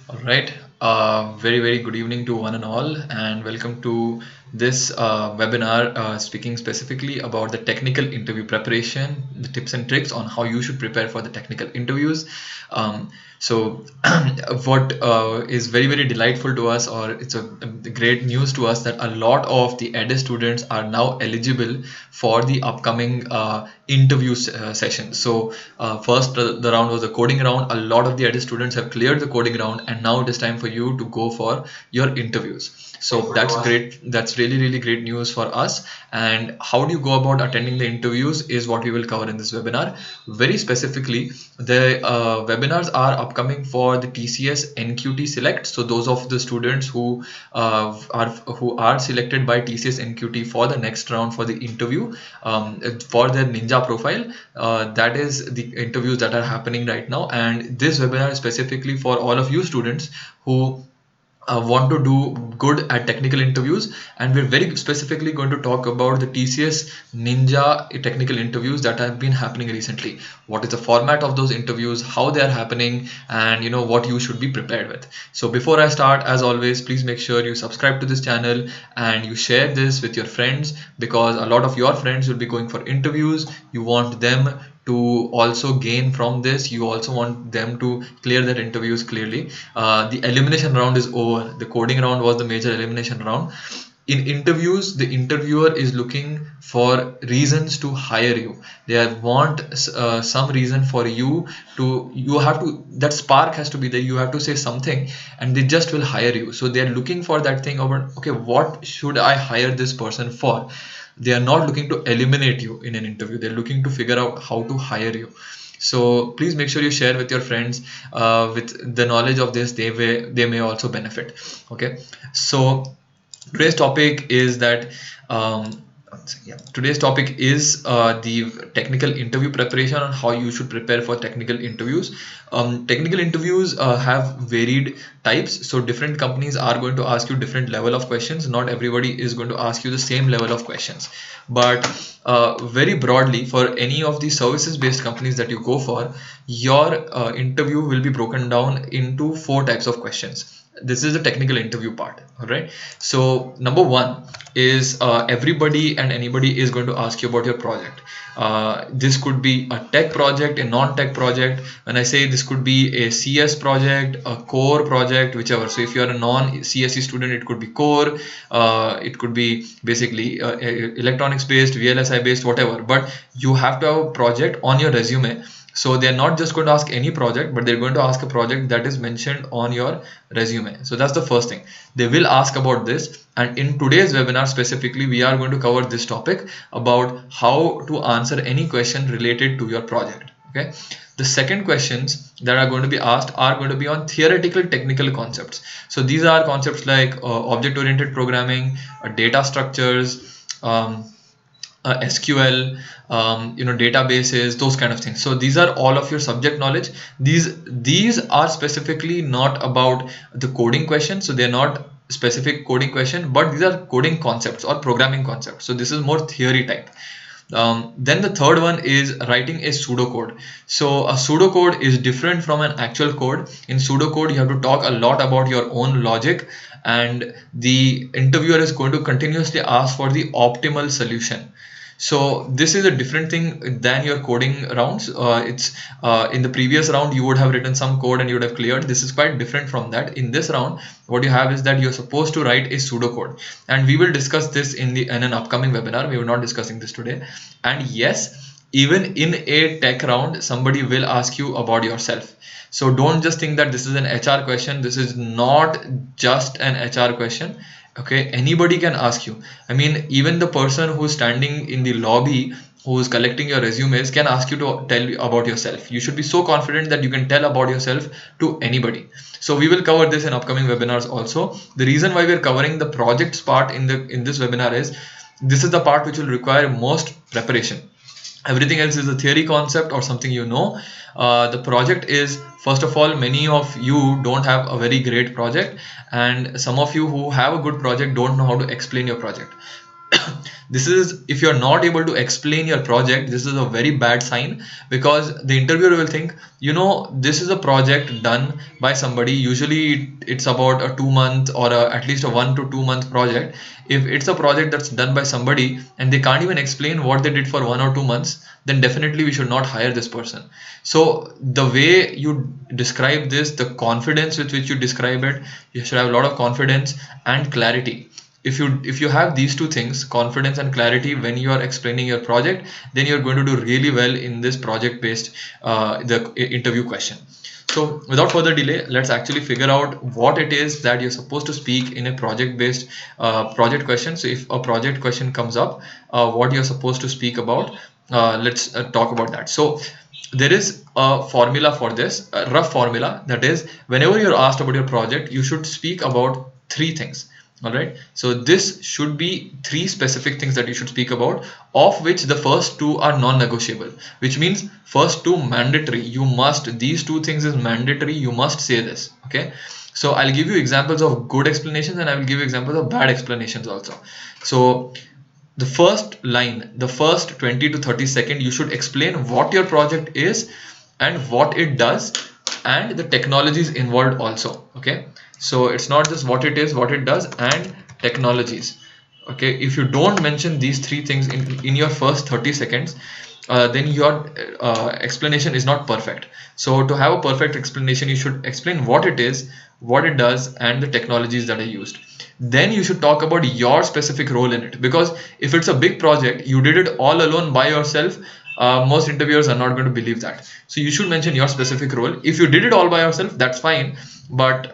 All right. Very good evening to one and all, and welcome to this webinar speaking specifically about the technical interview preparation, the tips and tricks on how you should prepare for the technical interviews. So, what is very delightful to us, or it's a great news to us, that a lot of the Edyst students are now eligible for the upcoming interview session. So, first the round was the coding round. A lot of the Edyst students have cleared the coding round, and now it is time for you to go for your interviews. So that's great. That's really great news for us. And how do you go about attending the interviews is what we will cover in this webinar. Very specifically, the webinars are upcoming for the TCS NQT Select. So those of the students who are selected by TCS NQT for the next round for the interview for their Ninja profile, that is the interviews that are happening right now. And this webinar is specifically for all of you students who want to do good at technical interviews, and we're very specifically going to talk about the TCS Ninja technical interviews that have been happening recently. What is the format of those interviews, how they are happening, and what you should be prepared with. So before I start, as always, please make sure you subscribe to this channel and you share this with your friends, because a lot of your friends will be going for interviews. You want them to also gain from this. You also want them to clear their interviews clearly. The elimination round is over. The coding round was the major elimination round. In interviews, the interviewer is looking for reasons to hire you. They want some reason for you have to, that spark has to be there. You have to say something and they just will hire you. So they're looking for that thing about, okay, what should I hire this person for? They are not looking to eliminate you in an interview. They're looking to figure out how to hire you. So please make sure you share with your friends. With the knowledge of this, they may also benefit. Okay, so today's topic is that today's topic is the technical interview preparation and how you should prepare for technical interviews. Technical interviews have varied types, so different companies are going to ask you different level of questions. Not everybody is going to ask you the same level of questions, but very broadly, for any of the services based companies that you go for, your interview will be broken down into 4 types of questions. This is the technical interview part. All right, so number 1 is everybody and anybody is going to ask you about your project. This could be a tech project, a non-tech project. When I say this could be a CS project, a core project, whichever. So if you are a non-CSE student, it could be core, it could be basically electronics based, VLSI based, whatever, but you have to have a project on your resume. So they're not just going to ask any project, but they're going to ask a project that is mentioned on your resume. So that's the first thing. They will ask about this. And in today's webinar specifically, we are going to cover this topic about how to answer any question related to your project. Okay. The second questions that are going to be asked are going to be on theoretical technical concepts. So these are concepts like object-oriented programming, data structures, SQL, databases, those kind of things. So these are all of your subject knowledge. These are specifically not about the coding question. So they're not specific coding question, but these are coding concepts or programming concepts. So this is more theory type. Then the third one is writing a pseudocode. So a pseudocode is different from an actual code. In pseudocode, you have to talk a lot about your own logic, and the interviewer is going to continuously ask for the optimal solution. So this is a different thing than your coding rounds. It's in the previous round you would have written some code and you would have cleared. This is quite different from that. In this round, what you have is that you're supposed to write a pseudocode, and we will discuss this in an upcoming webinar. We are not discussing this today. And yes, even in a tech round, somebody will ask you about yourself. So don't just think that this is an HR question. This is not just an HR question. Okay, anybody can ask you. I mean, even the person who's standing in the lobby who's collecting your resumes can ask you to tell you about yourself. You should be so confident that you can tell about yourself to anybody. So we will cover this in upcoming webinars also. The reason why we're covering the projects part in this webinar is this is the part which will require most preparation. Everything else is a theory concept or something you know. The project is, first of all, many of you don't have a very great project, and some of you who have a good project don't know how to explain your project. This is, if you're not able to explain your project, this is a very bad sign, because the interviewer will think, this is a project done by somebody. Usually it's about a 2 month or at least a 1 to 2 month project. If it's a project that's done by somebody and they can't even explain what they did for 1 or 2 months, then definitely we should not hire this person. So the way you describe this, the confidence with which you describe it, you should have a lot of confidence and clarity. If you have these two things, confidence and clarity, when you are explaining your project, then you're going to do really well in this project based the interview question. So without further delay, let's actually figure out what it is that you're supposed to speak in a project based project question. So if a project question comes up, what you're supposed to speak about, let's talk about that. So there is a formula for this, a rough formula, that is, whenever you're asked about your project, you should speak about three things. All right, so this should be three specific things that you should speak about, of which the first two are non-negotiable, which means first two mandatory. You must, these two things is mandatory, you must say this. Okay, so I'll give you examples of good explanations and I will give you examples of bad explanations also. So the first line, the first 20 to 30 seconds, you should explain what your project is and what it does and the technologies involved also. Okay, so it's not just what it is, what it does, and technologies. Okay, if you don't mention these three things in your first 30 seconds, then your explanation is not perfect. So to have a perfect explanation, you should explain what it is, what it does, and the technologies that are used. Then you should talk about your specific role in it, because if it's a big project, you did it all alone by yourself, most interviewers are not going to believe that. So you should mention your specific role. If you did it all by yourself, that's fine, but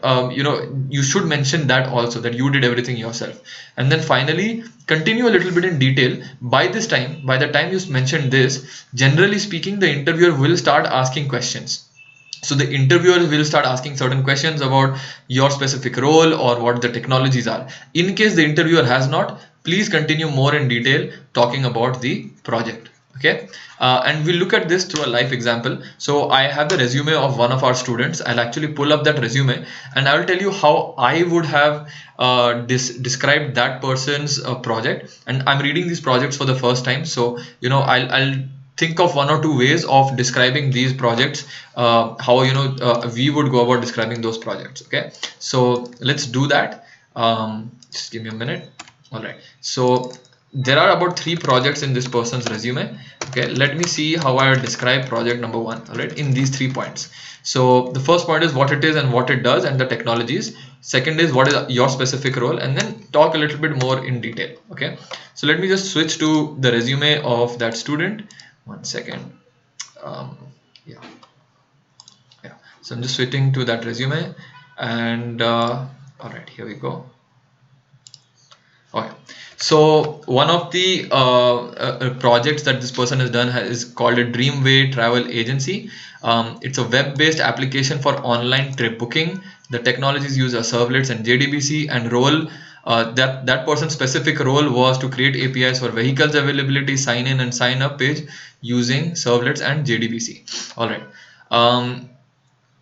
you should mention that also, that you did everything yourself. And then finally, continue a little bit in detail. By the time you mentioned this, generally speaking, the interviewer will start asking questions. So the interviewer will start asking certain questions about your specific role or what the technologies are. In case the interviewer has not, please continue more in detail talking about the project. Okay, and we'll look at this through a live example. So I have the resume of one of our students. I'll actually pull up that resume and I will tell you how I would have described that person's project. And I'm reading these projects for the first time, so I'll think of one or two ways of describing these projects, how we would go about describing those projects. Okay, so let's do that. Just give me a minute. All right, so there are about 3 projects in this person's resume. Okay, let me see how I describe project number 1. All right, in these 3 points. So the first point is what it is and what it does and the technologies. Second is what is your specific role, and then talk a little bit more in detail. Okay, so let me just switch to the resume of that student. One second. um, yeah so I'm just switching to that resume, and all right, here we go. Okay, so one of the projects that this person has done is called a Dreamway Travel Agency. It's a web-based application for online trip booking. The technologies use servlets and JDBC, and role, that person's specific role was to create APIs for vehicles availability, sign in and sign up page using servlets and JDBC. All right.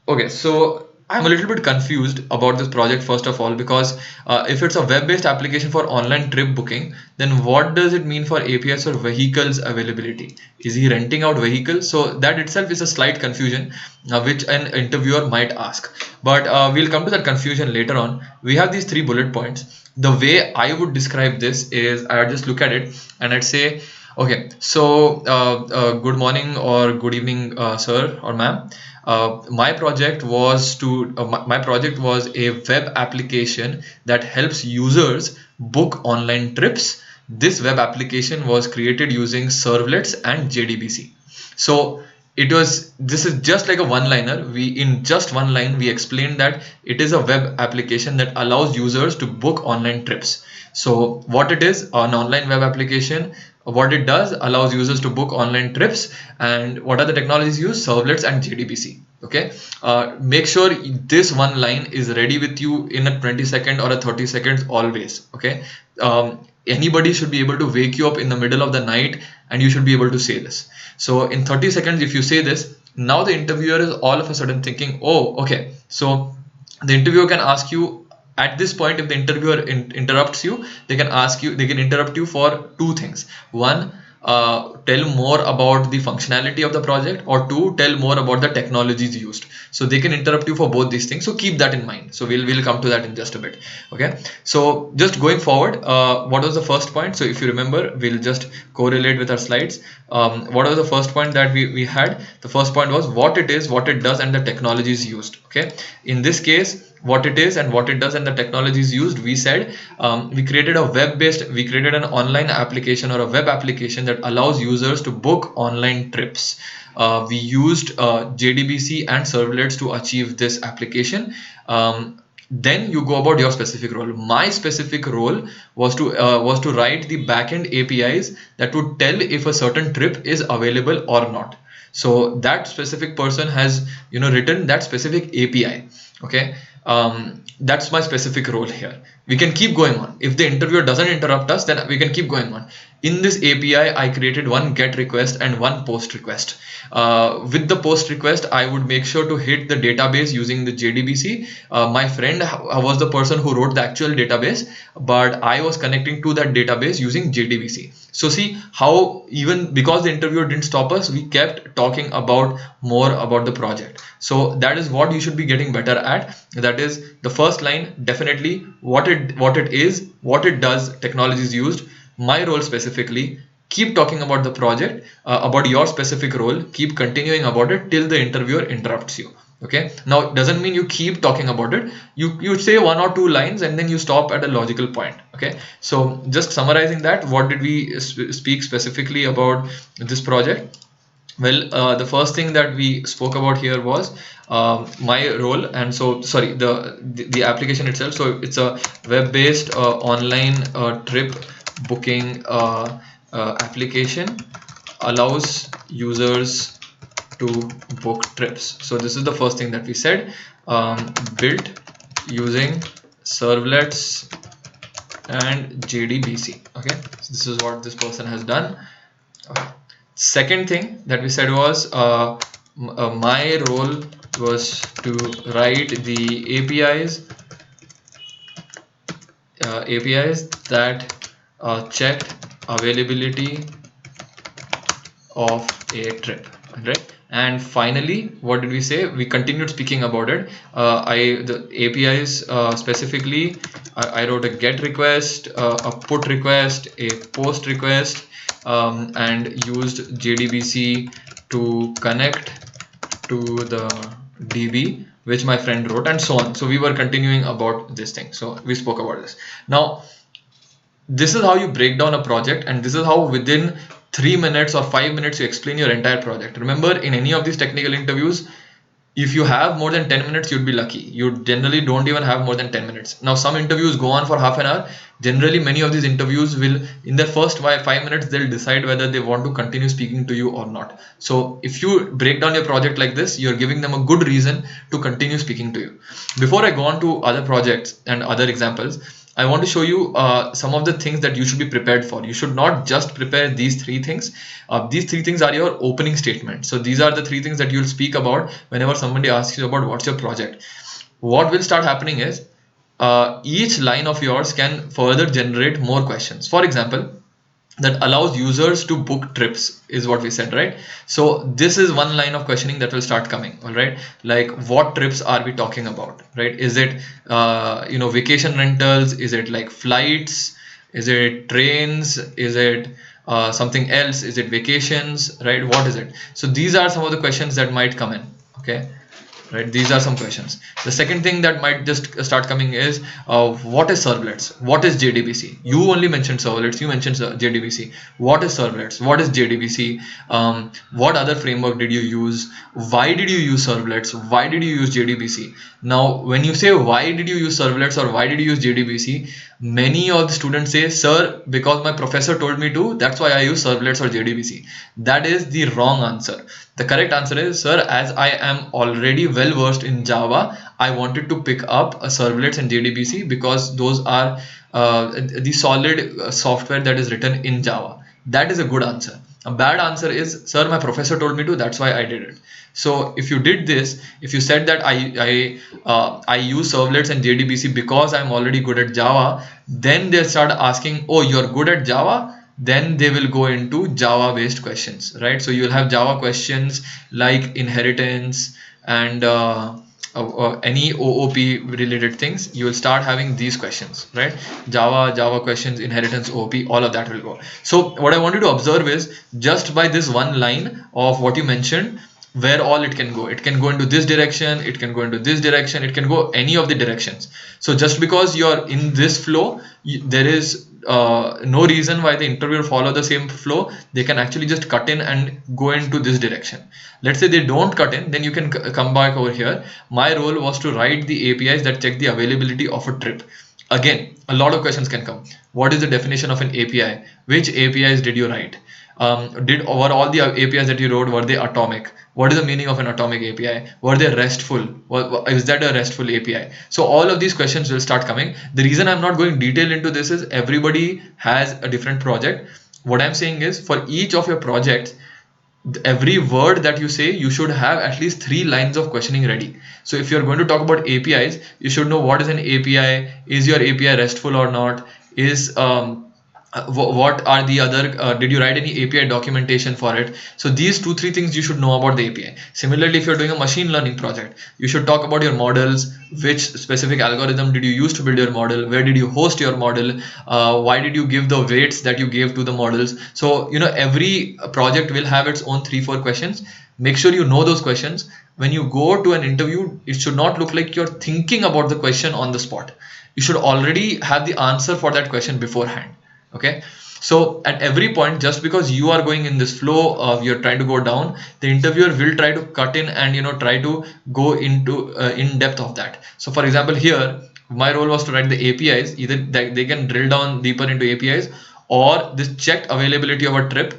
Okay, so I'm a little bit confused about this project, first of all, because if it's a web-based application for online trip booking, then what does it mean for APIs for vehicles availability? Is he renting out vehicles? So that itself is a slight confusion, which an interviewer might ask. But we'll come to that confusion later on. We have these 3 bullet points. The way I would describe this is I would just look at it and I'd say, okay, so good morning or good evening, sir or ma'am. My project was a web application that helps users book online trips. This web application was created using servlets and JDBC. So this is just like a one-liner. In just one line we explained that it is a web application that allows users to book online trips. So what it is, an online web application, what it does, allows users to book online trips, and what are the technologies used? Servlets and JDBC. Okay, make sure this one line is ready with you in a 20-second or a 30 seconds always. Okay, anybody should be able to wake you up in the middle of the night and you should be able to say this. So in 30 seconds if you say this, now the interviewer is all of a sudden thinking, oh okay, so the interviewer can ask you At this point, if the interviewer interrupts you, they can interrupt you for two things. One, tell more about the functionality of the project, or two, tell more about the technologies used. So they can interrupt you for both these things, so keep that in mind. So we'll come to that in just a bit. Okay, so just going forward, what was the first point? So if you remember, we'll just correlate with our slides. What was the first point that we had? The first point was what it is, what it does, and the technologies used. Okay, in this case, what it is and what it does and the technologies used, we said we created an online application or a web application that allows users to book online trips. We used JDBC and servlets to achieve this application. Then you go about your specific role. My specific role was to write the backend APIs that would tell if a certain trip is available or not. So that specific person has written that specific API. Okay, that's my specific role here. We can keep going on. If the interviewer doesn't interrupt us, then we can keep going on. In this API, I created one GET request and one POST request. With the POST request, I would make sure to hit the database using the JDBC. My friend was the person who wrote the actual database, but I was connecting to that database using JDBC. So see how, even because the interviewer didn't stop us, we kept talking about more about the project. So that is what you should be getting better at. That is the first line, definitely what it is, what it does, technologies used, my role specifically. Keep talking about the project, about your specific role. Keep continuing about it till the interviewer interrupts you. Okay, now it doesn't mean you keep talking about it. You say one or two lines and then you stop at a logical point. Okay, so just summarizing that, what did we speak specifically about this project? Well, the first thing that we spoke about here was my role, and so sorry, the application itself. So it's a web-based online trip booking application, allows users to book trips. So this is the first thing that we said, built using servlets and JDBC. Okay, so this is what this person has done. Okay. Second thing that we said was my role was to write the APIs that checked availability of a trip, right? And finally, what did we say? We continued speaking about it. The APIs specifically, I wrote a GET request, a PUT request, a POST request, and used JDBC to connect to the DB, which my friend wrote, and so on. So we were continuing about this thing. So we spoke about this. Now, this is how you break down a project, and this is how within 3 minutes or 5 minutes you explain your entire project. Remember, in any of these technical interviews, if you have more than 10 minutes, you'd be lucky. You generally don't even have more than 10 minutes. Now, some interviews go on for half an hour. Generally, many of these interviews will, in their first 5 minutes, they'll decide whether they want to continue speaking to you or not. So if you break down your project like this, you're giving them a good reason to continue speaking to you. Before I go on to other projects and other examples, I want to show you some of the things that you should be prepared for. You should not just prepare these three things. These three things are your opening statement. So these are the three things that you'll speak about whenever somebody asks you about what's your project. What will start happening is each line of yours can further generate more questions. For example, that allows users to book trips is what we said, right? So this is one line of questioning that will start coming. All right, like what trips are we talking about, right? Is it vacation rentals? Is it like flights? Is it trains? Is it something else? Is it vacations, right? What is it? So these are some of the questions that might come in. Okay, right? These are some questions. The second thing that might just start coming is what is servlets? What is JDBC? You only mentioned servlets, you mentioned JDBC. What is servlets? What is JDBC? What other framework did you use? Why did you use servlets? Why did you use JDBC? Now, when you say why did you use servlets or why did you use JDBC, many of the students say, sir, because my professor told me to, that's why I use servlets or JDBC. That is the wrong answer. The correct answer is, sir, as I am already well versed in Java, I wanted to pick up a servlets and JDBC because those are the solid software that is written in Java. That is a good answer. A bad answer is, sir, my professor told me to, that's why I did it. So if you did this, if you said that I use servlets and JDBC because I'm already good at Java, then they start asking, oh, you're good at Java, then they will go into Java based questions, right? So you'll have Java questions like inheritance and any OOP related things. You will start having these questions, right? Java questions, inheritance, OOP, all of that will go. So what I want you to observe is, just by this one line of what you mentioned, where all it can go. It can go into this direction, it can go into this direction, it can go any of the directions. So just because you're in this flow, there is no reason why the interviewer follow the same flow. They can actually just cut in and go into this direction. Let's say they don't cut in, then you can come back over here. My role was to write the APIs that check the availability of a trip. Again, a lot of questions can come. What is the definition of an API? Which APIs did you write? Were all the APIs that you wrote, were they atomic? What is the meaning of an atomic API? Were they RESTful? Is that a RESTful API? So all of these questions will start coming. The reason I'm not going detail into this is everybody has a different project. What I'm saying is, for each of your projects, every word that you say, you should have at least 3 lines of questioning ready. So if you're going to talk about APIs, you should know what is an API, is your API RESTful or not, is what are the other did you write any API documentation for it? So these 2-3 things you should know about the API. Similarly, if you're doing a machine learning project, you should talk about your models. Which specific algorithm did you use to build your model? Where did you host your model? Why did you give the weights that you gave to the models? So every project will have its own 3-4 questions. Make sure you know those questions. When you go to an interview, it should not look like you're thinking about the question on the spot. You should already have the answer for that question beforehand. Okay, so at every point, just because you are going in this flow of you're trying to go down, the interviewer will try to cut in and try to go into in depth of that. So for example, here my role was to write the APIs. Either they can drill down deeper into APIs, or this checked availability of a trip.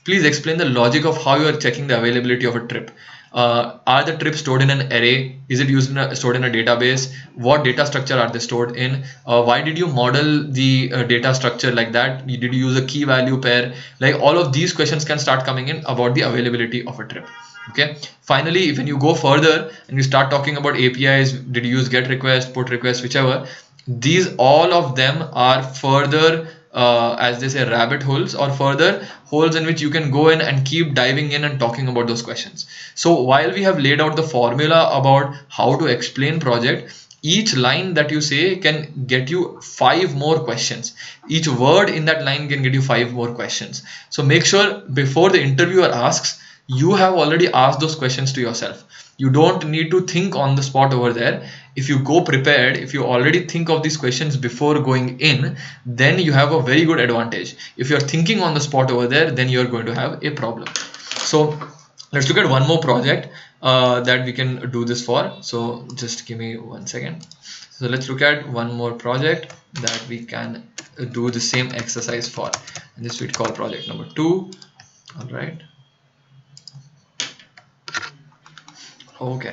Please explain the logic of how you are checking the availability of a trip. Are the trips stored in an array? Is it stored in a database? What data structure are they stored in? Why did you model the data structure like that? Did you use a key value pair? Like, all of these questions can start coming in about the availability of a trip. Okay. Finally, when you go further and you start talking about APIs, did you use GET request, PUT request, whichever? These, all of them are further as they say, rabbit holes, or further holes in which you can go in and keep diving in and talking about those questions. So while we have laid out the formula about how to explain project, each line that you say can get you 5 more questions. Each word in that line can get you 5 more questions. So make sure before the interviewer asks, you have already asked those questions to yourself. You don't need to think on the spot over there. If you go prepared, if you already think of these questions before going in, then you have a very good advantage. If you're thinking on the spot over there, then you're going to have a problem. So let's look at one more project that we can do this for. So just give me 1 second. So let's look at one more project that we can do the same exercise for. And this we call project number 2. All right. Okay,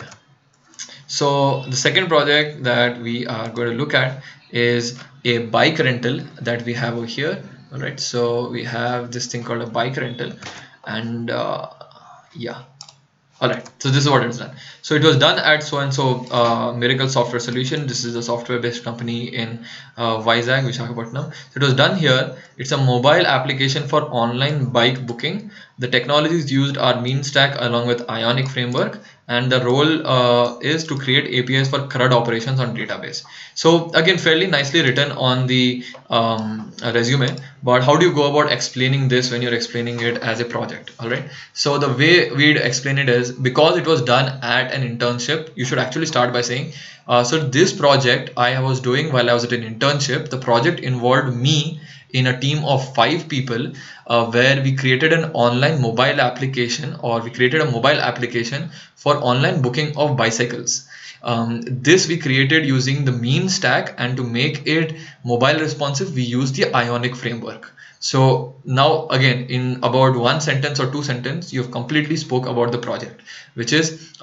so the second project that we are going to look at is a bike rental that we have over here. All right, so we have this thing called a bike rental, and yeah. All right, so this is what it's done. So it was done at so and so Miracle Software Solution. This is a software-based company in Vizag, Visakhapatnam. So it was done here. It's a mobile application for online bike booking. The technologies used are MeanStack along with Ionic framework, and the role is to create APIs for CRUD operations on database. So again, fairly nicely written on the resume, but how do you go about explaining this when you're explaining it as a project? All right, so the way we'd explain it is, because it was done at an internship, you should actually start by saying, so this project I was doing while I was at an internship. The project involved me in a team of 5 people, where we created an online mobile application, or we created a mobile application for online booking of bicycles. This we created using the MeanStack, and to make it mobile responsive, we used the Ionic framework. So now again, in about 1 sentence or 2 sentences, you've completely spoke about the project, which is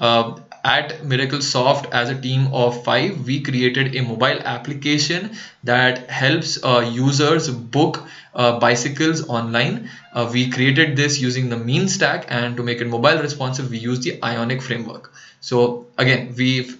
at Miraclesoft, as a team of 5, we created a mobile application that helps users book bicycles online. We created this using the mean stack, and to make it mobile responsive, we use the Ionic framework. So again, we've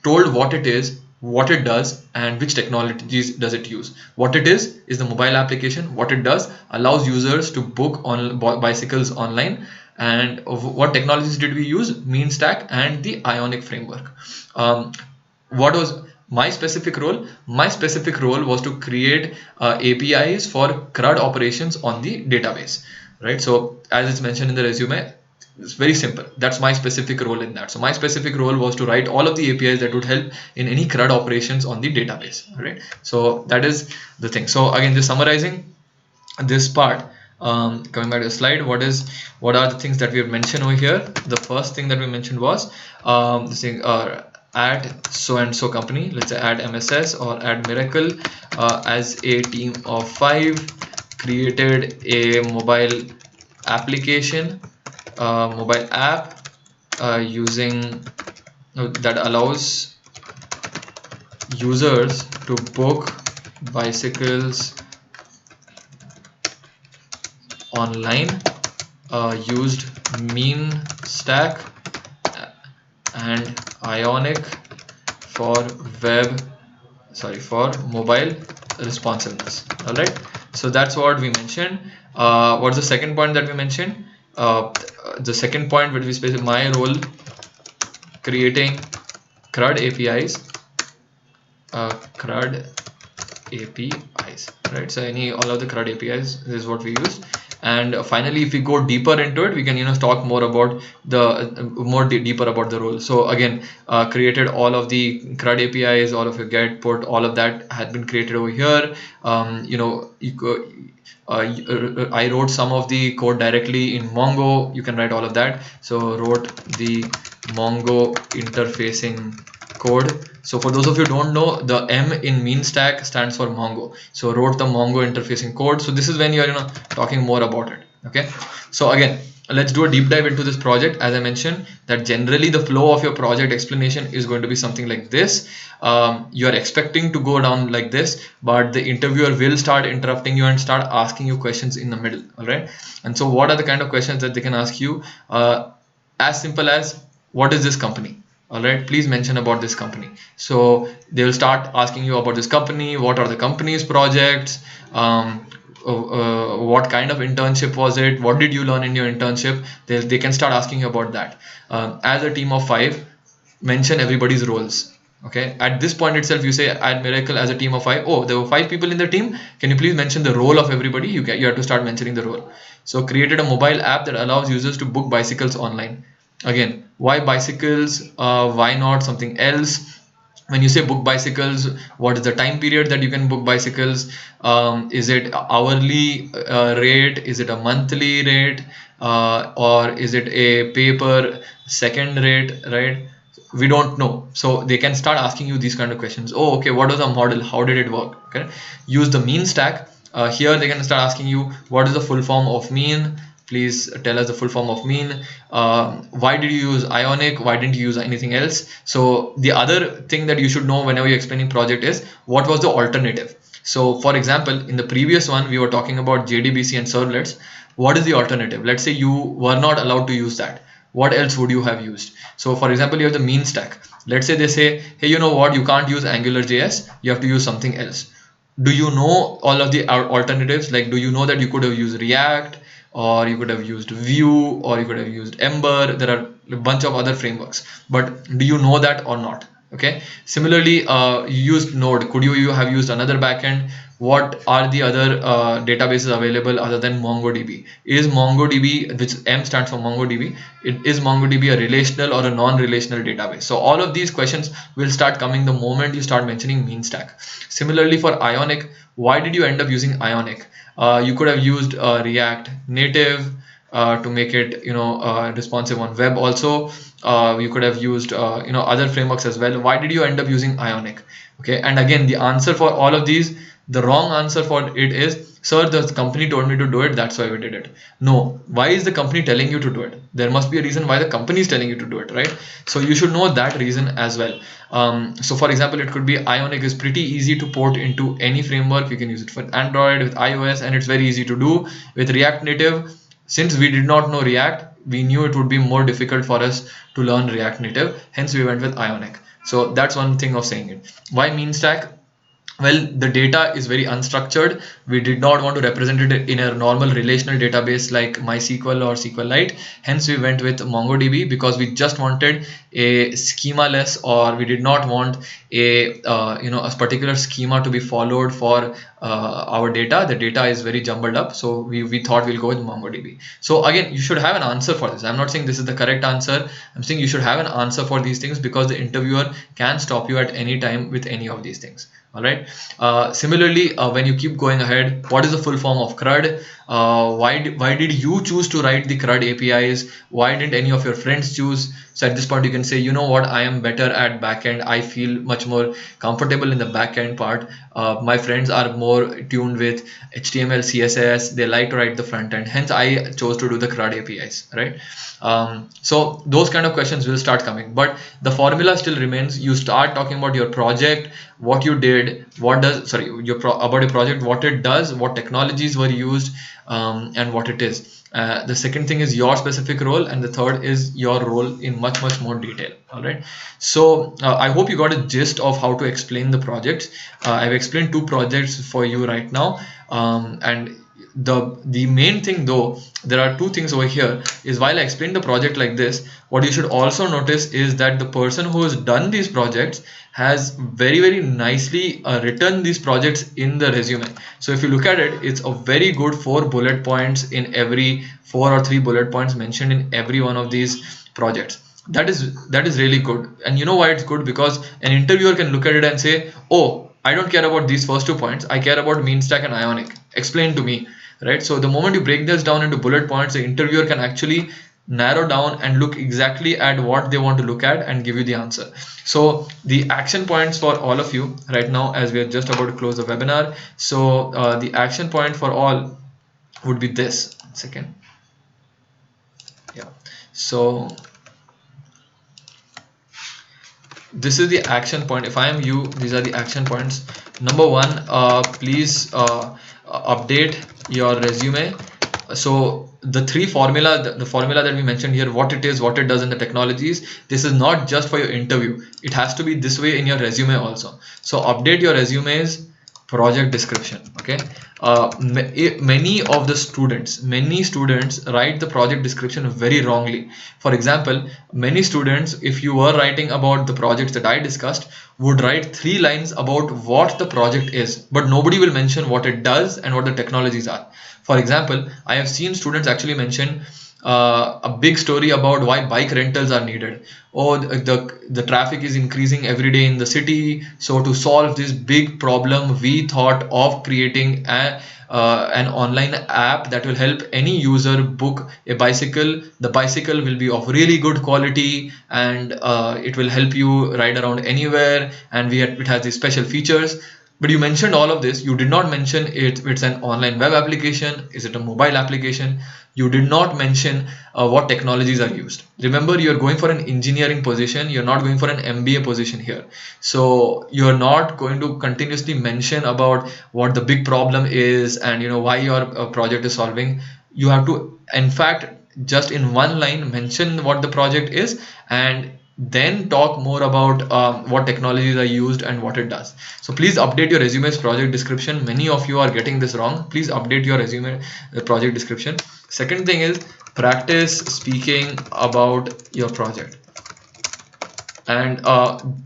told what it is, what it does, and which technologies does it use. What it is the mobile application. What it does, allows users to book on bicycles online. And what technologies did we use? Mean stack and the Ionic framework. What was my specific role? My specific role was to create APIs for CRUD operations on the database, right? So as it's mentioned in the resume, it's very simple. That's my specific role in that. So my specific role was to write all of the APIs that would help in any CRUD operations on the database, right? So that is the thing. So again, just summarizing this part, coming back to the slide, what are the things that we have mentioned over here? The first thing that we mentioned was this thing, add so and so company, let's say add MSS or add Miracle, as a team of 5 created a mobile application, mobile app using that allows users to book bicycles online, used mean stack and Ionic for mobile responsiveness. All right, so that's what we mentioned. What's the second point that we mentioned? The second point would be specific my role, creating CRUD APIs, right? So all of the CRUD APIs is what we use. And finally, if we go deeper into it, we can talk more about deeper about the role. So again, created all of the CRUD APIs, all of your get, put, all of that had been created over here. I wrote some of the code directly in Mongo. You can write all of that. So wrote the Mongo interfacing code. So for those of you who don't know, the M in mean stack stands for Mongo. So wrote the Mongo interfacing code. So this is when you're talking more about it. Okay. So again, let's do a deep dive into this project. As I mentioned, that generally the flow of your project explanation is going to be something like this. You are expecting to go down like this, but the interviewer will start interrupting you and start asking you questions in the middle. All right. And so what are the kind of questions that they can ask you? As simple as, what is this company? All right, please mention about this company. So they will start asking you about this company. What are the company's projects? What kind of internship was it? What did you learn in your internship? They can start asking you about that. As a team of 5, mention everybody's roles. Okay, at this point itself, you say at Miracle as a team of 5. Oh, there were 5 people in the team. Can you please mention the role of everybody? You have to start mentioning the role. So created a mobile app that allows users to book bicycles online. Again, why bicycles? Why not something else? When you say book bicycles, what is the time period that you can book bicycles? Is it hourly rate? Is it a monthly rate? Or is it a pay per second rate, right? We don't know. So they can start asking you these kind of questions. Oh, okay, what was the model? How did it work? Okay, use the mean stack. Here they can start asking you, what is the full form of mean? Please tell us the full form of mean. Why did you use Ionic? Why didn't you use anything else? So the other thing that you should know whenever you're explaining project is, what was the alternative? So for example, in the previous one, we were talking about JDBC and servlets. What is the alternative? Let's say you were not allowed to use that. What else would you have used? So for example, you have the mean stack. Let's say they say, hey, you know what? You can't use AngularJS. You have to use something else. Do you know all of the alternatives? Like, do you know that you could have used React, or you could have used Vue, or you could have used Ember? There are a bunch of other frameworks, but do you know that or not? Okay. Similarly, you used Node. Could you have used another backend? What are the other databases available other than MongoDB? Is MongoDB, which M stands for MongoDB, is MongoDB a relational or a non-relational database? So all of these questions will start coming the moment you start mentioning mean stack. Similarly for Ionic, why did you end up using Ionic? You could have used React Native to make it responsive on web also. You could have used other frameworks as well. Why did you end up using Ionic? Okay, and again, the answer for all of these The wrong answer for it is, sir, the company told me to do it, that's why we did it. No, why is the company telling you to do it? There must be a reason why the company is telling you to do it, right? So you should know that reason as well. So for example, it could be Ionic is pretty easy to port into any framework. You can use it for Android, with iOS, and it's very easy to do. With React Native, since we did not know React, we knew it would be more difficult for us to learn React Native, hence we went with Ionic. So that's one thing of saying it. Why mean stack? Well, the data is very unstructured. We did not want to represent it in a normal relational database like MySQL or SQLite. Hence, we went with MongoDB because we just wanted a schema-less, or we did not want a a particular schema to be followed for our data. The data is very jumbled up, so we thought we'll go with MongoDB. So again, you should have an answer for this. I'm not saying this is the correct answer. I'm saying you should have an answer for these things, because the interviewer can stop you at any time with any of these things. All right. Similarly, when you keep going ahead, what is the full form of CRUD? Why did you choose to write the CRUD APIs? Why didn't any of your friends choose? So at this point, you can say, you know what, I am better at backend. I feel much more comfortable in the backend part. My friends are more tuned with HTML, CSS. They like to write the front end. Hence, I chose to do the CRUD APIs, right? So those kind of questions will start coming, but the formula still remains. You start talking about your project, what you did, about your project, what it does, what technologies were used, and what it is. The second thing is your specific role, and the third is your role in much more detail. All right. So I hope you got a gist of how to explain the projects. I've explained 2 projects for you right now, and the main thing, though, there are 2 things over here, is while I explain the project like this, what you should also notice is that the person who has done these projects has very nicely written these projects in the resume. So if you look at it, it's a very good 4 bullet points in every 4 or 3 bullet points mentioned in every one of these projects. That is really good. And you know why it's good? Because an interviewer can look at it and say, oh, I don't care about these first 2 points, I care about mean stack and Ionic. Explain to me. Right? So the moment you break this down into bullet points, the interviewer can actually narrow down and look exactly at what they want to look at and give you the answer. So the action points for all of you right now, as we are just about to close the webinar. So the action point for all would be this. 1 second. Yeah. So this is the action point. If I am you, these are the action points. Number 1, please update your resume. So the 3 formula, the formula that we mentioned here, what it is, what it does, and the technologies, this is not just for your interview. It has to be this way in your resume also. So update your resumes, project description. Okay. Many students write the project description very wrongly. For example, many students, if you were writing about the projects that I discussed, would write 3 lines about what the project is, but nobody will mention what it does and what the technologies are. For example, I have seen students actually mention a big story about why bike rentals are needed. Oh, the traffic is increasing every day in the city, so to solve this big problem, we thought of creating an online app that will help any user book a bicycle. The bicycle will be of really good quality, and it will help you ride around anywhere, and it has these special features. But you mentioned all of this. You did not mention it's an online web application. Is it a mobile application? You did not mention what technologies are used. Remember, you're going for an engineering position. You're not going for an MBA position here. So you're not going to continuously mention about what the big problem is and why your project is solving. You have to, in fact, just in 1 line mention what the project is, and then talk more about what technologies are used and what it does. So please update your resume's project description. Many of you are getting this wrong. Please update your resume project description. Second thing is practice speaking about your project. And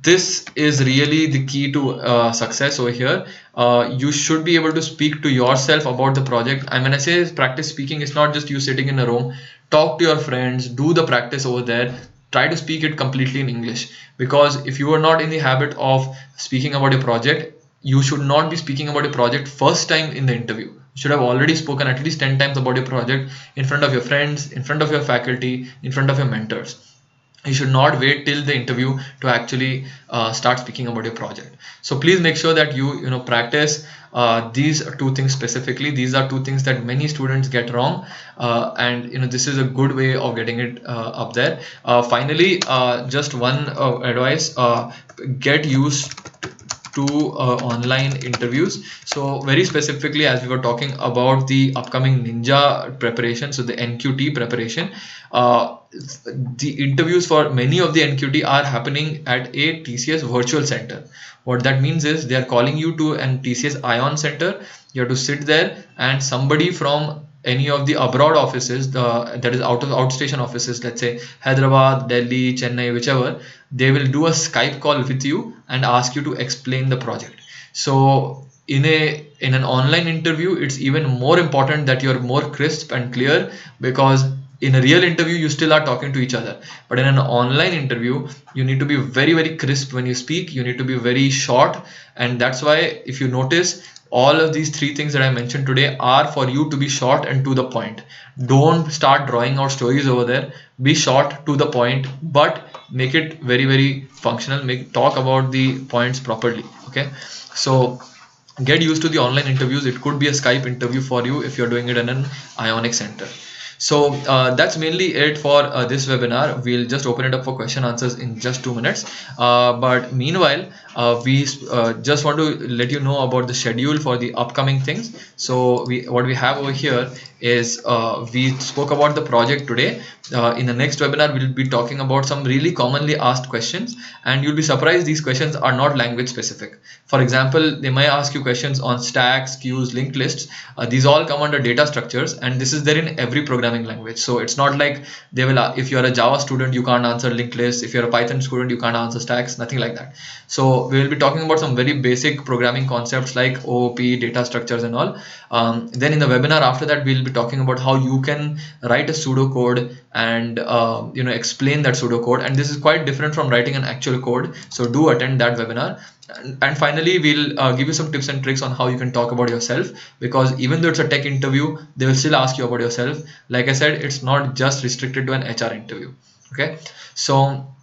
this is really the key to success over here. You should be able to speak to yourself about the project. And when I say practice speaking, it's not just you sitting in a room. Talk to your friends, do the practice over there. Try to speak it completely in English, because if you are not in the habit of speaking about a project, you should not be speaking about a project first time in the interview. You should have already spoken at least 10 times about your project in front of your friends, in front of your faculty, in front of your mentors. You should not wait till the interview to actually start speaking about your project. So please make sure that you know practice these two things specifically. These are two things that many students get wrong, and you know this is a good way of getting it up there. Finally, just one advice: get used to online interviews. So very specifically, as we were talking about the upcoming ninja preparation, so the NQT preparation, the interviews for many of the NQT are happening at a TCS virtual center. What that means is they are calling you to an TCS Ion center. You have to sit there, and somebody from any of the abroad offices, that is out of outstation offices, let's say Hyderabad, Delhi, Chennai, whichever, they will do a Skype call with you and ask you to explain the project. So in an online interview, it's even more important that you're more crisp and clear, because in a real interview you still are talking to each other, but in an online interview you need to be very very crisp when you speak. You need to be very short, and that's why if you notice, all of these three things that I mentioned today are for you to be short and to the point. Don't start drawing out stories over there. Be short, to the point, but make it very very functional. Make talk about the points properly. Okay, so get used to the online interviews. It could be a Skype interview for you if you're doing it in an Ionic center. So that's mainly it for this webinar. We'll just open it up for question answers in just 2 minutes. But meanwhile, we just want to let you know about the schedule for the upcoming things. So what we have over here is we spoke about the project today. In the next webinar, we'll be talking about some really commonly asked questions, and you'll be surprised these questions are not language specific. For example, they might ask you questions on stacks, queues, linked lists. These all come under data structures, and this is there in every programming language. So it's not like they will, if you're a Java student, you can't answer linked lists. If you're a Python student, you can't answer stacks, nothing like that. So we will be talking about some very basic programming concepts like OOP, data structures and all. Then in the webinar after that, we'll be talking about how you can write a pseudocode and you know explain that pseudocode. And this is quite different from writing an actual code. So do attend that webinar. And finally, we'll give you some tips and tricks on how you can talk about yourself, because even though it's a tech interview, they will still ask you about yourself. Like I said, it's not just restricted to an HR interview. Okay, so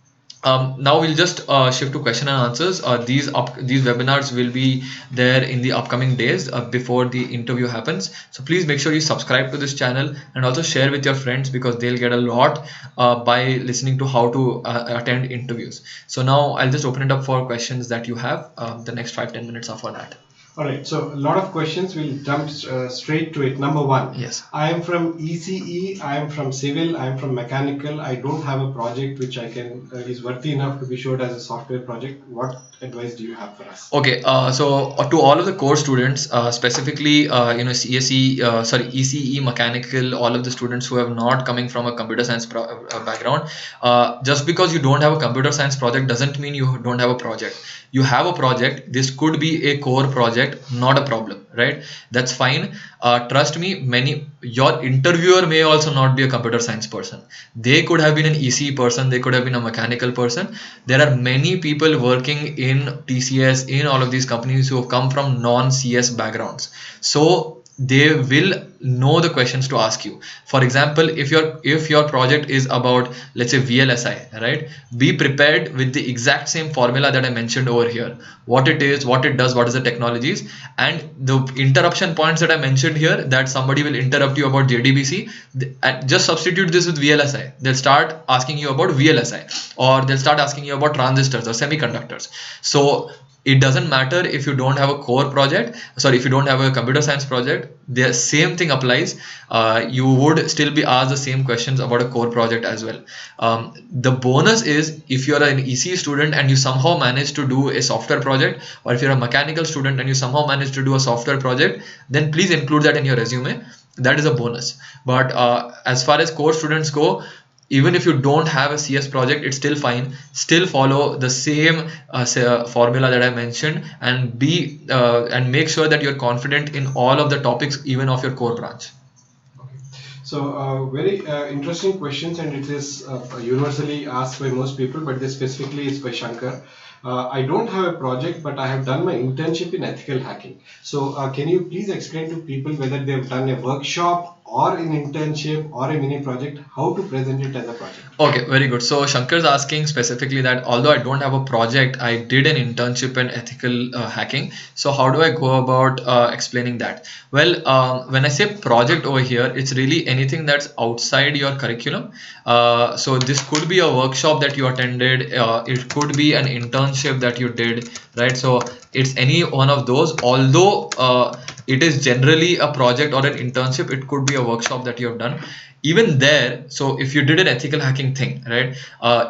now we'll just shift to question and answers. These webinars will be there in the upcoming days before the interview happens. So please make sure you subscribe to this channel and also share with your friends, because they'll get a lot by listening to how to attend interviews. So now I'll just open it up for questions that you have. The next 5-10 minutes are for that. All right, so a lot of questions. We'll jump straight to it. Number one. Yes. I am from ECE. I am from civil. I am from mechanical. I don't have a project which I can is worthy enough to be showed as a software project. What advice do you have for us? Okay, so to all of the core students, specifically, you know, ECE, mechanical, all of the students who have not coming from a computer science background, just because you don't have a computer science project doesn't mean you don't have a project. You have a project. This could be a core project, not a problem, right? That's fine. Trust me, your interviewer may also not be a computer science person. They could have been an ECE person. They could have been a mechanical person. There are many people working in TCS, in all of these companies, who have come from non-CS backgrounds. So they will know the questions to ask you. For example, if your project is about, let's say, VLSI, right? Be prepared with the exact same formula that I mentioned over here. What it is, what it does, what is the technologies, and the interruption points that I mentioned here, that somebody will interrupt you about JDBC, just substitute this with VLSI. They'll start asking you about VLSI, or they'll start asking you about transistors or semiconductors. So it doesn't matter if you don't have a core project, sorry, if you don't have a computer science project, the same thing applies. You would still be asked the same questions about a core project as well. The bonus is, if you're an ECE student and you somehow manage to do a software project, or if you're a mechanical student and you somehow manage to do a software project, then please include that in your resume. That is a bonus. But as far as core students go, even if you don't have a CS project, it's still fine. Still follow the same formula that I mentioned, and and make sure that you're confident in all of the topics, even of your core branch. Okay. So very interesting questions, and it is universally asked by most people, but this specifically is by Shankar. I don't have a project, but I have done my internship in ethical hacking. So can you please explain to people whether they have done a workshop or in internship or a mini project, how to present it as a project? Okay, very good. So Shankar's asking specifically that although I don't have a project, I did an internship in ethical hacking. So how do I go about explaining that? Well, when I say project over here, it's really anything that's outside your curriculum. So this could be a workshop that you attended. It could be an internship that you did, right? So it's any one of those. Although it is generally a project or an internship, it could be a workshop that you have done. Even there, so if you did an ethical hacking thing, right,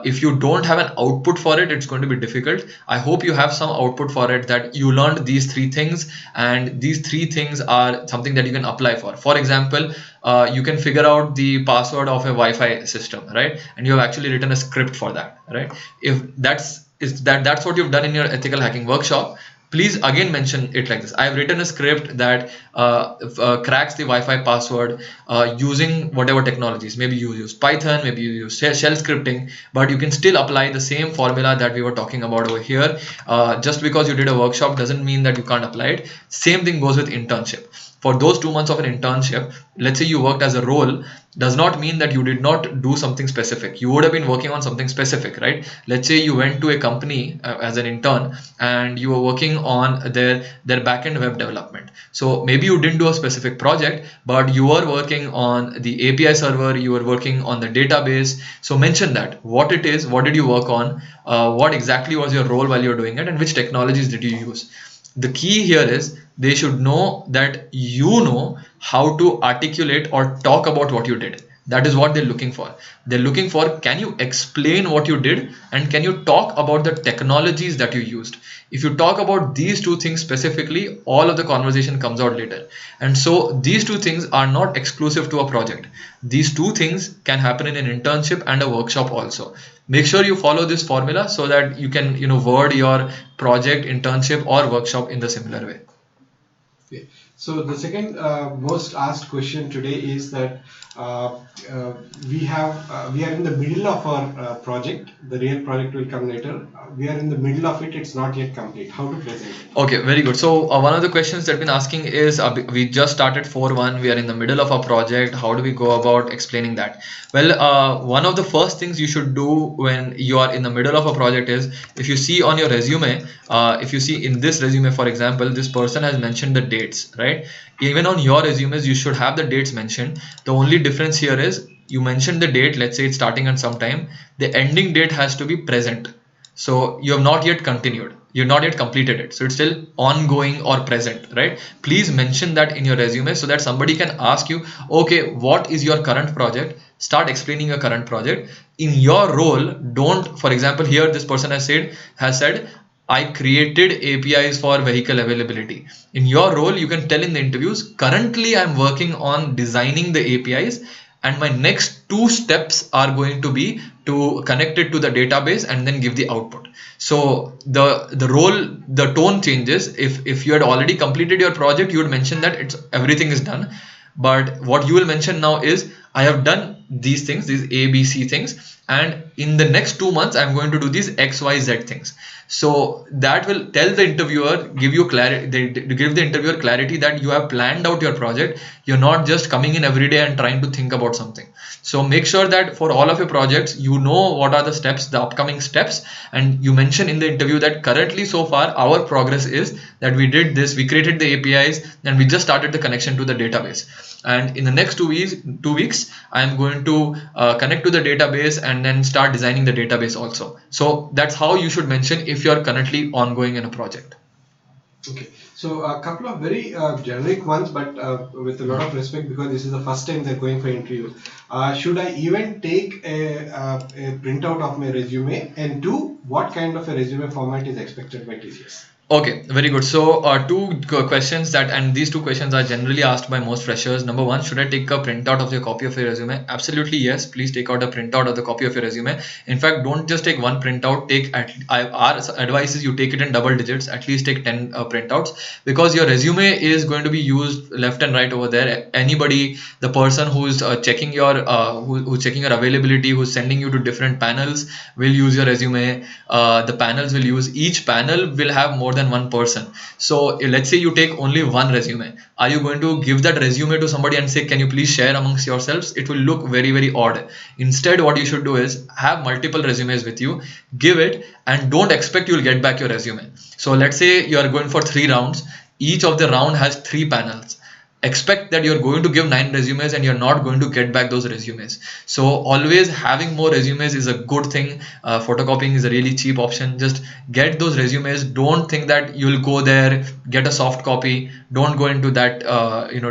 if you don't have an output for it, it's going to be difficult. I hope you have some output for it, that you learned these three things, and these three things are something that you can apply for example, you can figure out the password of a Wi-Fi system, right, and you have actually written a script for that, right? If that's what you've done in your ethical hacking workshop, please again mention it like this: I have written a script that cracks the Wi-Fi password using whatever technologies. Maybe you use Python, maybe you use shell scripting, but you can still apply the same formula that we were talking about over here. Just because you did a workshop doesn't mean that you can't apply it. Same thing goes with internship. For those 2 months of an internship, let's say you worked as a role, does not mean that you did not do something specific. You would have been working on something specific, right? Let's say you went to a company as an intern, and you were working on their backend web development. So maybe you didn't do a specific project, but you were working on the API server, you were working on the database. So mention that, what it is, what did you work on, what exactly was your role while you were doing it, and which technologies did you use. The key here is they should know that you know how to articulate or talk about what you did. That is what they're looking for. They're looking for, can you explain what you did, and can you talk about the technologies that you used? If you talk about these two things specifically, all of the conversation comes out later. And so these two things are not exclusive to a project. These two things can happen in an internship and a workshop also. Make sure you follow this formula so that you can word your project, internship or workshop in the similar way. Okay. So the second most asked question today is that uh, uh, we are in the middle of our project. The real project will come later. We are in the middle of it. It's not yet complete. How to present it? Okay, very good. So one of the questions that been asking is, we just started 4.1, we are in the middle of a project. How do we go about explaining that? Well, one of the first things you should do when you are in the middle of a project is, if you see on your resume, if you see in this resume, for example, this person has mentioned the dates, right? Even on your resumes, you should have the dates mentioned. The only difference here is, you mentioned the date, let's say it's starting at some time, the ending date has to be present. So you have not yet continued, you've not yet completed it, so it's still ongoing or present, right? Please mention that in your resume so that somebody can ask you, okay, what is your current project? Start explaining your current project. In your role, don't, for example, here this person has said I created APIs for vehicle availability. In your role, you can tell in the interviews, currently I'm working on designing the APIs, and my next two steps are going to be to connect it to the database and then give the output. So the role, the tone changes. If you had already completed your project, you would mention that it's everything is done. But what you will mention now is, I have done these things, these ABC things, and in the next 2 months I'm going to do these XYZ things. So that will tell the interviewer, give you clarity, give the interviewer clarity that you have planned out your project. You're not just coming in every day and trying to think about something. So make sure that for all of your projects, you know what are the steps, the upcoming steps, and you mention in the interview that currently so far our progress is that we did this, we created the APIs, and we just started the connection to the database. And in the next 2 weeks, I'm going to connect to the database and then start designing the database also. So that's how you should mention if you're currently ongoing in a project. Okay, so a couple of very generic ones, but with a lot of respect, because this is the first time they're going for interviews. Should I even take a printout of my resume? And two, what kind of a resume format is expected by TCS? Okay, very good. So, two questions that, and these two questions are generally asked by most freshers. Number one, should I take a printout of your copy of your resume? Absolutely yes. Please take out a printout of the copy of your resume. In fact, don't just take one printout. Our advice is you take it in double digits. At least take 10 printouts, because your resume is going to be used left and right over there. Anybody, the person who's checking your who's checking your availability, who's sending you to different panels, will use your resume. The panels will use, each panel will have more than one person. So let's say you take only one resume. Are you going to give that resume to somebody and say, can you please share amongst yourselves? It will look very, very odd. Instead, what you should do is have multiple resumes with you, give it, and don't expect you'll get back your resume. So let's say you are going for 3 rounds. Each of the round has 3 panels. Expect that you're going to give 9 resumes and you're not going to get back those resumes. So always having more resumes is a good thing. Photocopying is a really cheap option. Just get those resumes. Don't think that you'll go there, get a soft copy. Don't go into that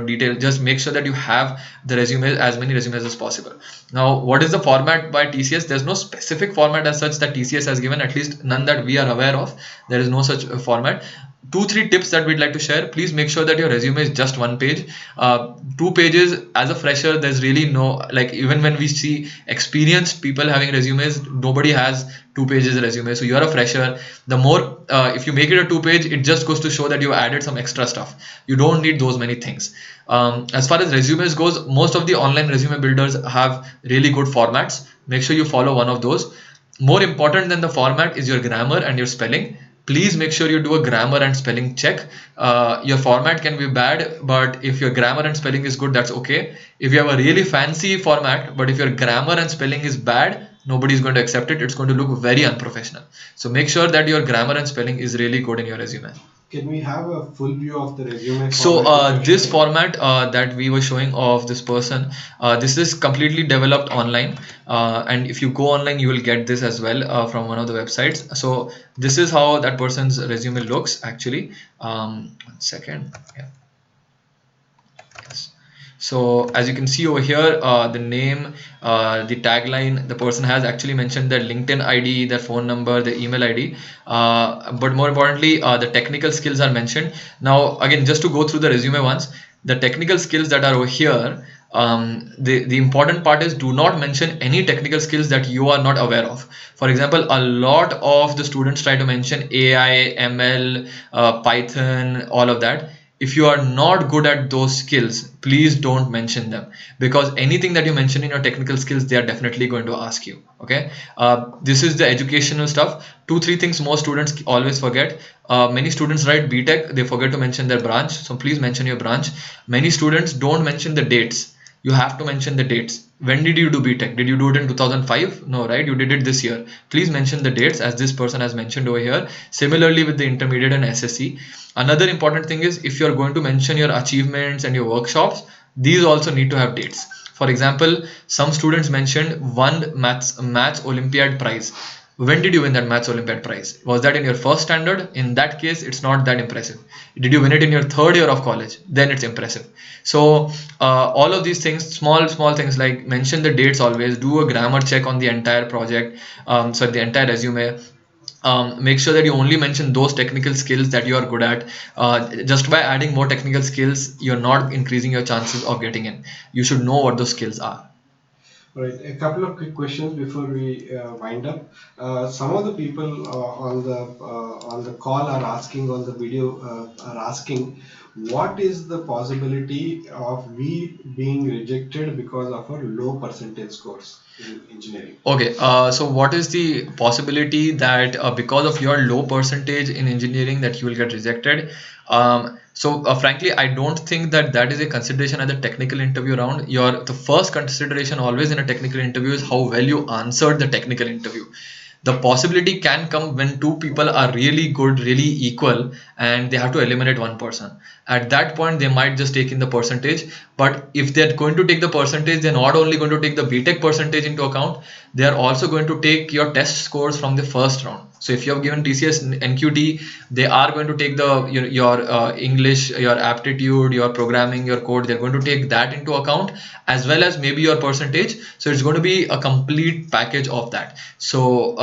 detail. Just make sure that you have the resumes, as many resumes as possible. Now, what is the format by TCS? There's no specific format as such that TCS has given, at least none that we are aware of. There is no such format. 2-3 tips that we'd like to share. Please make sure that your resume is just 1 page. 2 pages as a fresher, there's really no, like, even when we see experienced people having resumes, nobody has 2 pages resume. So you're a fresher. The more if you make it a 2 page, it just goes to show that you added some extra stuff. You don't need those many things. As far as resumes goes, most of the online resume builders have really good formats. Make sure you follow one of those. More important than the format is your grammar and your spelling. Please make sure you do a grammar and spelling check. Your format can be bad, but if your grammar and spelling is good, that's okay. If you have a really fancy format, but if your grammar and spelling is bad, nobody is going to accept it. It's going to look very unprofessional. So make sure that your grammar and spelling is really good in your resume. Can we have a full view of the resume So format this format that we were showing of this person, this is completely developed online, and if you go online, you will get this as well from one of the websites. So this is how that person's resume looks actually. 1 second. Yeah. Yes. So as you can see over here, the name, the tagline, the person has actually mentioned their LinkedIn ID, their phone number, their email ID, but more importantly, the technical skills are mentioned. Now, again, just to go through the resume once, the technical skills that are over here, the important part is do not mention any technical skills that you are not aware of. For example, a lot of the students try to mention AI, ML, Python, all of that. If you are not good at those skills, please don't mention them, because anything that you mention in your technical skills, they are definitely going to ask you. Okay, this is the educational stuff. 2-3 things most students always forget. Many students write BTech, they forget to mention their branch, so please mention your branch. Many students don't mention the dates. You have to mention the dates. When did you do BTech? Did you do it in 2005? No, right? You did it this year. Please mention the dates, as this person has mentioned over here. Similarly with the intermediate and SSC. Another important thing is, if you're going to mention your achievements and your workshops, these also need to have dates. For example, some students mentioned one maths Olympiad prize. When did you win that maths Olympiad prize? Was that in your first standard? In that case, it's not that impressive. Did you win it in your third year of college? Then it's impressive. So all of these things, small things, like mention the dates always, do a grammar check on the entire project, the entire resume. Make sure that you only mention those technical skills that you are good at. Just by adding more technical skills, you're not increasing your chances of getting in. You should know what those skills are. Right. A couple of quick questions before we wind up. Some of the people on the call are asking, on the video are asking, what is the possibility of we being rejected because of our low percentage scores in engineering? Okay, so what is the possibility that because of your low percentage in engineering that you will get rejected? Frankly, I don't think that that is a consideration at the technical interview round. The first consideration always in a technical interview is how well you answered the technical interview. The possibility can come when two people are really good, really equal, and they have to eliminate one person. At that point, they might just take in the percentage. But if they're going to take the percentage, they're not only going to take the BTech percentage into account, they are also going to take your test scores from the first round. So if you have given TCS NQT, they are going to take your English, your aptitude, your programming, your code. They're going to take that into account, as well as maybe your percentage. So it's going to be a complete package of that. So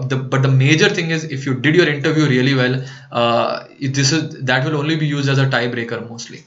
but the major thing is, if you did your interview really well, that will only be used as a tiebreaker mostly.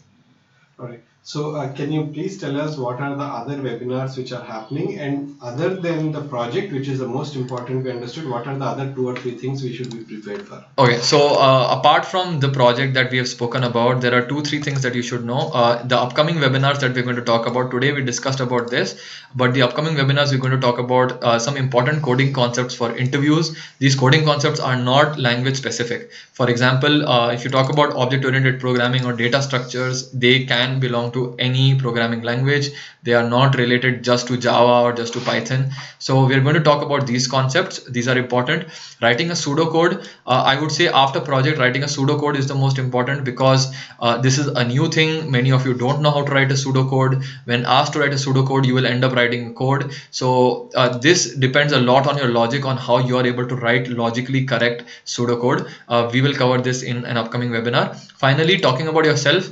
All right. So, can you please tell us what are the other webinars which are happening, and other than the project, which is the most important, we understood, what are the other 2 or 3 things we should be prepared for? Okay, so apart from the project that we have spoken about, there are two, three things that you should know. The upcoming webinars that we're going to talk about today, we discussed about this, but the upcoming webinars, we're going to talk about some important coding concepts for interviews. These coding concepts are not language specific. For example, if you talk about object-oriented programming or data structures, they can belong to any programming language. They are not related just to Java or just to Python. So we're going to talk about these concepts. These are important. Writing a pseudocode, I would say after project, writing a pseudocode is the most important, because this is a new thing. Many of you don't know how to write a pseudocode. When asked to write a pseudocode, you will end up writing code. So this depends a lot on your logic, on how you are able to write logically correct pseudocode. We will cover this in an upcoming webinar. Finally, talking about yourself,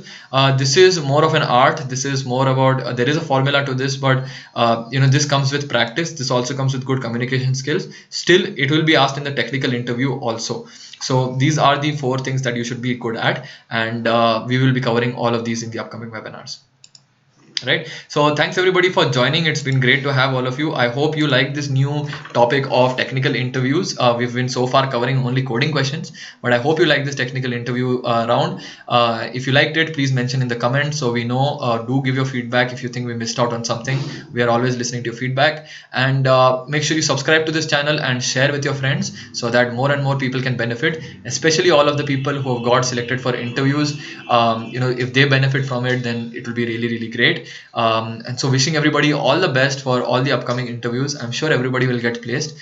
this is more of an art. This is more about there is a formula to this, but this comes with practice. This also comes with good communication skills. Still, it will be asked in the technical interview also. So these are the four things that you should be good at, and we will be covering all of these in the upcoming webinars. Right, so thanks everybody for joining. It's been great to have all of you. I hope you like this new topic of technical interviews. We've been so far covering only coding questions, but I hope you like this technical interview round. If you liked it, please mention in the comments so we know. Do give your feedback if you think we missed out on something. We are always listening to your feedback, and make sure you subscribe to this channel and share with your friends so that more and more people can benefit, especially all of the people who have got selected for interviews. If they benefit from it, then it will be really, really great. And so wishing everybody all the best for all the upcoming interviews. I'm sure everybody will get placed.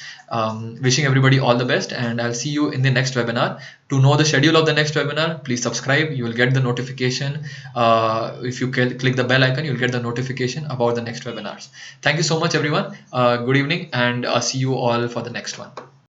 Wishing everybody all the best, and I'll see you in the next webinar. To know the schedule of the next webinar, please subscribe. You will get the notification. If you click the bell icon, you'll get the notification about the next webinars. Thank you so much, everyone. Good evening, and see you all for the next one.